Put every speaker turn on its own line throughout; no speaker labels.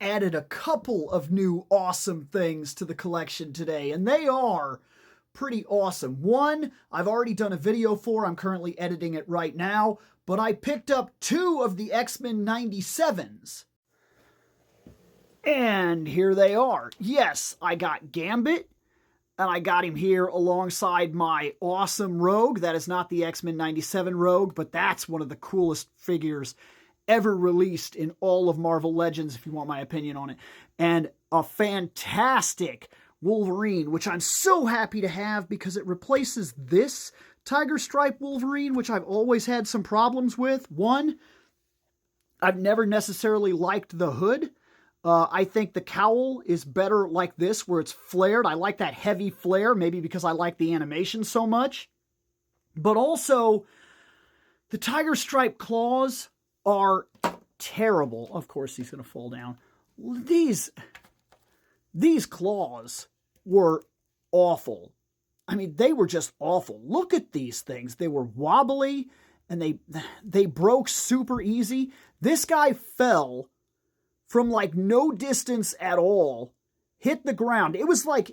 added a couple of new awesome things to the collection today, and they are pretty awesome. One, I've already done a video for, I'm currently editing it right now, but I picked up two of the X-Men 97s. And here they are. Yes, I got Gambit, and I got him here alongside my awesome Rogue. That is not the X-Men 97 Rogue, but that's one of the coolest figures ever released in all of Marvel Legends, if you want my opinion on it. And a fantastic Wolverine, which I'm so happy to have because it replaces this Tiger Stripe Wolverine, which I've always had some problems with. One, I've never necessarily liked the hood. I think the cowl is better like this, where it's flared. I like that heavy flare, maybe because I like the animation so much. But also, the Tiger Stripe claws are terrible. Of course, he's going to fall down. These claws were awful. I mean, they were just awful. Look at these things. They were wobbly, and they broke super easy. This guy fell from like no distance at all, hit the ground. It was like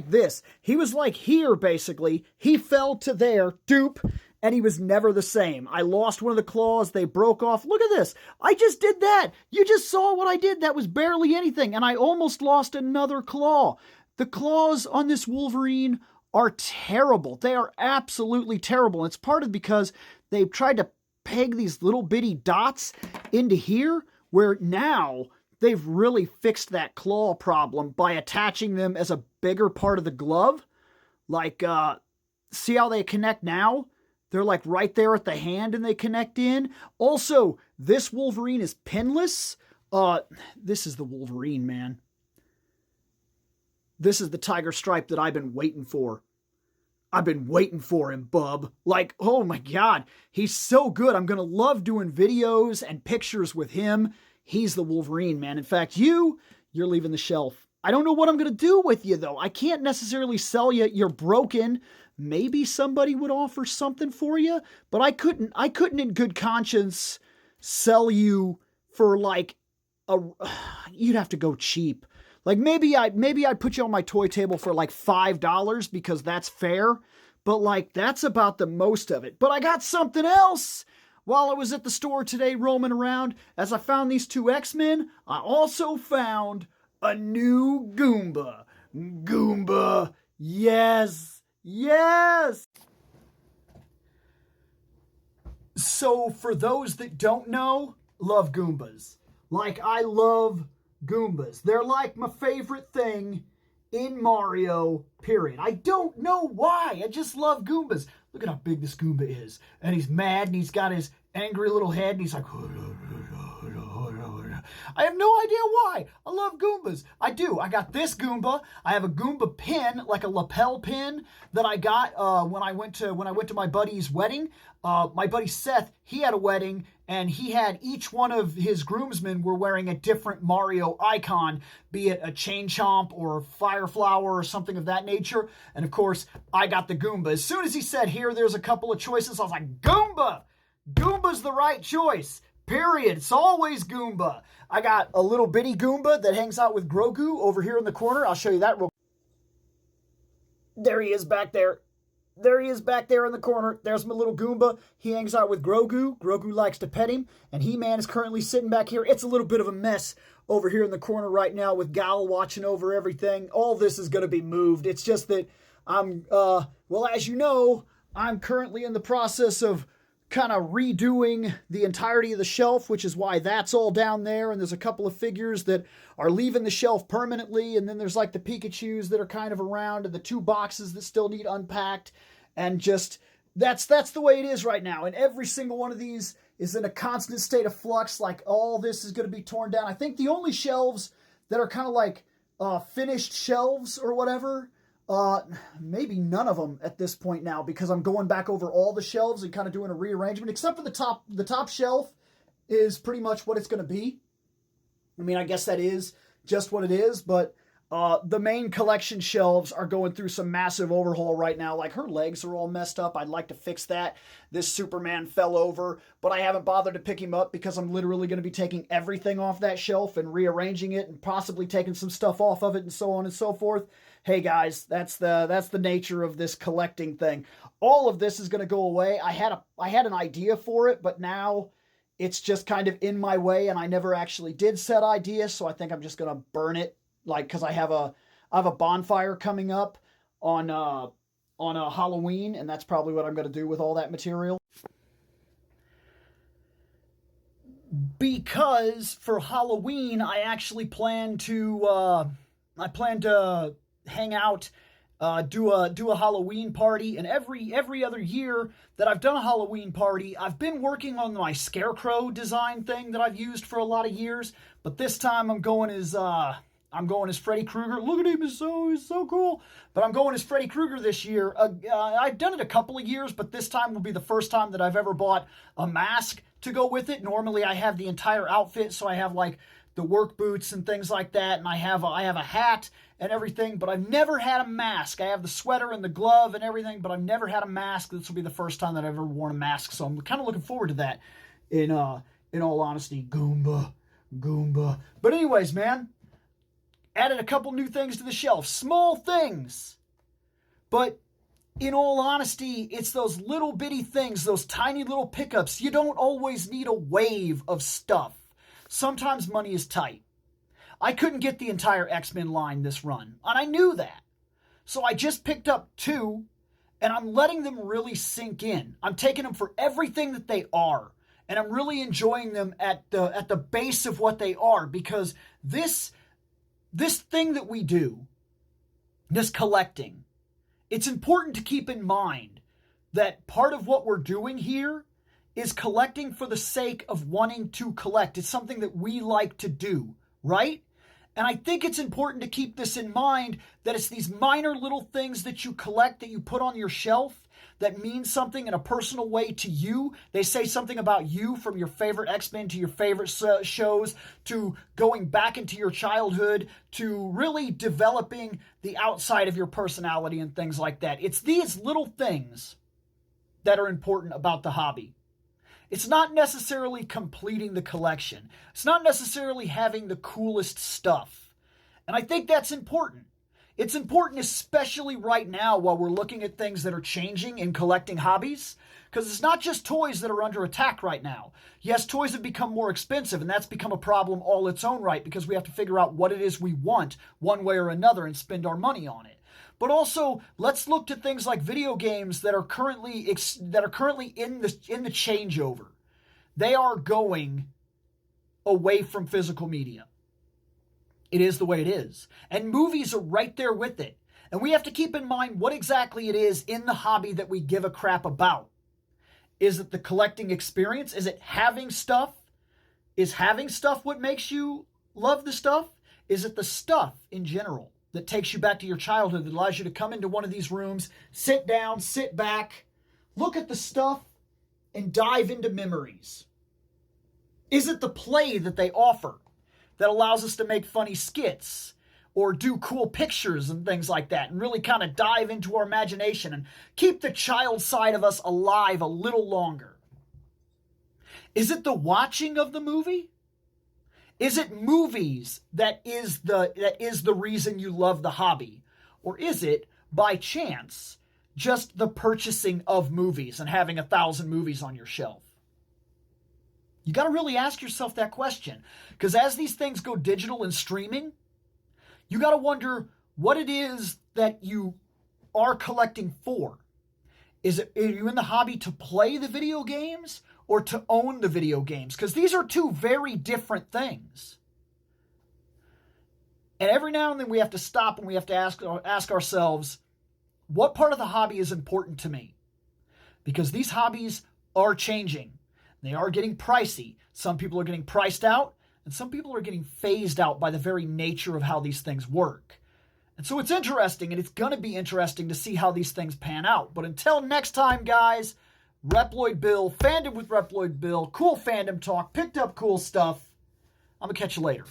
this. He was like here, basically. He fell to there, doop, and he was never the same. I lost one of the claws. They broke off. Look at this. I just did that. You just saw what I did. That was barely anything, and I almost lost another claw. The claws on this Wolverine are terrible. They are absolutely terrible. And it's part of because they've tried to peg these little bitty dots into here, where now they've really fixed that claw problem by attaching them as a bigger part of the glove. Like, see how they connect now? They're like right there at the hand and they connect in. Also, this Wolverine is pinless. This is the Wolverine, man. This is the Tiger Stripe that I've been waiting for. I've been waiting for him, bub. Like, oh my God, he's so good. I'm going to love doing videos and pictures with him. He's the Wolverine, man. In fact, you're leaving the shelf. I don't know what I'm going to do with you, though. I can't necessarily sell you. You're broken. Maybe somebody would offer something for you, but I couldn't in good conscience sell you for like you'd have to go cheap. Like maybe I'd put you on my toy table for like $5 because that's fair, but like that's about the most of it. But I got something else. While I was at the store today roaming around, as I found these two X-Men, I also found a new Goomba. Goomba, yes, yes! So for those that don't know, love Goombas. Like, I love Goombas. They're like my favorite thing in Mario, period. I don't know why. I just love Goombas. Look at how big this Goomba is. And he's mad, and he's got his angry little head, and he's like... I have no idea why. I love Goombas. I do. I got this Goomba. I have a Goomba pin, like a lapel pin, that I got when I went to my buddy's wedding. My buddy Seth, he had a wedding, and he had each one of his groomsmen were wearing a different Mario icon, be it a Chain Chomp or Fire Flower or something of that nature. And of course, I got the Goomba. As soon as he said, here, there's a couple of choices, I was like, Goomba! Goomba's the right choice. Period. It's always Goomba. I got a little bitty Goomba that hangs out with Grogu over here in the corner. I'll show you that real quick. There he is back there. There he is back there in the corner. There's my little Goomba. He hangs out with Grogu. Grogu likes to pet him. And He-Man is currently sitting back here. It's a little bit of a mess over here in the corner right now with Gal watching over everything. All this is going to be moved. It's just that I'm, well, as you know, I'm currently in the process of kind of redoing the entirety of the shelf, which is why that's all down there. And there's a couple of figures that are leaving the shelf permanently. And then there's like the Pikachus that are kind of around and the two boxes that still need unpacked. And just, that's the way it is right now. And every single one of these is in a constant state of flux. Like all this is going to be torn down. I think the only shelves that are kind of like finished shelves or whatever, maybe none of them at this point now, because I'm going back over all the shelves and kind of doing a rearrangement, except for the top. The top shelf is pretty much what it's going to be. I mean, I guess that is just what it is, but The main collection shelves are going through some massive overhaul right now. Like, her legs are all messed up. I'd like to fix that. This Superman fell over, but I haven't bothered to pick him up because I'm literally going to be taking everything off that shelf and rearranging it and possibly taking some stuff off of it and so on and so forth. Hey guys, that's the nature of this collecting thing. All of this is going to go away. I had an idea for it, but now it's just kind of in my way, and I never actually did set ideas, so I think I'm just going to burn it. Like, because I have a bonfire coming up on a Halloween, and that's probably what I'm going to do with all that material. Because for Halloween, I actually plan to hang out, do a Halloween party, and every other year that I've done a Halloween party, I've been working on my scarecrow design thing that I've used for a lot of years, but this time I'm going as Freddy Krueger. Look at him, he's so cool. But I'm going as Freddy Krueger this year. I've done it a couple of years, but this time will be the first time that I've ever bought a mask to go with it. Normally I have the entire outfit, so I have like the work boots and things like that, and I have a hat and everything, but I've never had a mask. I have the sweater and the glove and everything, but I've never had a mask. This will be the first time that I've ever worn a mask, so I'm kind of looking forward to that, in all honesty. Goomba. But anyways, man, added a couple new things to the shelf. Small things. But in all honesty, it's those little bitty things, those tiny little pickups. You don't always need a wave of stuff. Sometimes money is tight. I couldn't get the entire X-Men line this run, and I knew that. So I just picked up 2, and I'm letting them really sink in. I'm taking them for everything that they are, and I'm really enjoying them at the base of what they are, because this thing that we do, this collecting, it's important to keep in mind that part of what we're doing here is collecting for the sake of wanting to collect. It's something that we like to do, right? And I think it's important to keep this in mind, that it's these minor little things that you collect, that you put on your shelf, that mean something in a personal way to you. They say something about you, from your favorite X-Men to your favorite shows, to going back into your childhood, to really developing the outside of your personality and things like that. It's these little things that are important about the hobby. It's not necessarily completing the collection. It's not necessarily having the coolest stuff. And I think that's important. It's important, especially right now, while we're looking at things that are changing in collecting hobbies, because it's not just toys that are under attack right now. Yes, toys have become more expensive, and that's become a problem all its own right, because we have to figure out what it is we want one way or another and spend our money on it. But also, let's look to things like video games that are currently in the changeover. They are going away from physical media. It is the way it is. And movies are right there with it. And we have to keep in mind what exactly it is in the hobby that we give a crap about. Is it the collecting experience? Is it having stuff? Is having stuff what makes you love the stuff? Is it the stuff in general that takes you back to your childhood, that allows you to come into one of these rooms, sit down, sit back, look at the stuff, and dive into memories? Is it the play that they offer that allows us to make funny skits or do cool pictures and things like that, and really kind of dive into our imagination and keep the child side of us alive a little longer? Is it the watching of the movie? Is it movies that is the reason you love the hobby? Or is it, by chance, just the purchasing of movies and having 1,000 movies on your shelf? You got to really ask yourself that question, because as these things go digital and streaming, you got to wonder what it is that you are collecting for. Are you in the hobby to play the video games or to own the video games? Because these are two very different things. And every now and then we have to stop and we have to ask ourselves, what part of the hobby is important to me? Because these hobbies are changing. They are getting pricey. Some people are getting priced out, and some people are getting phased out by the very nature of how these things work. And so it's interesting, and it's going to be interesting to see how these things pan out. But until next time, guys, Reploid Bill, fandom with Reploid Bill, cool fandom talk, picked up cool stuff. I'm going to catch you later.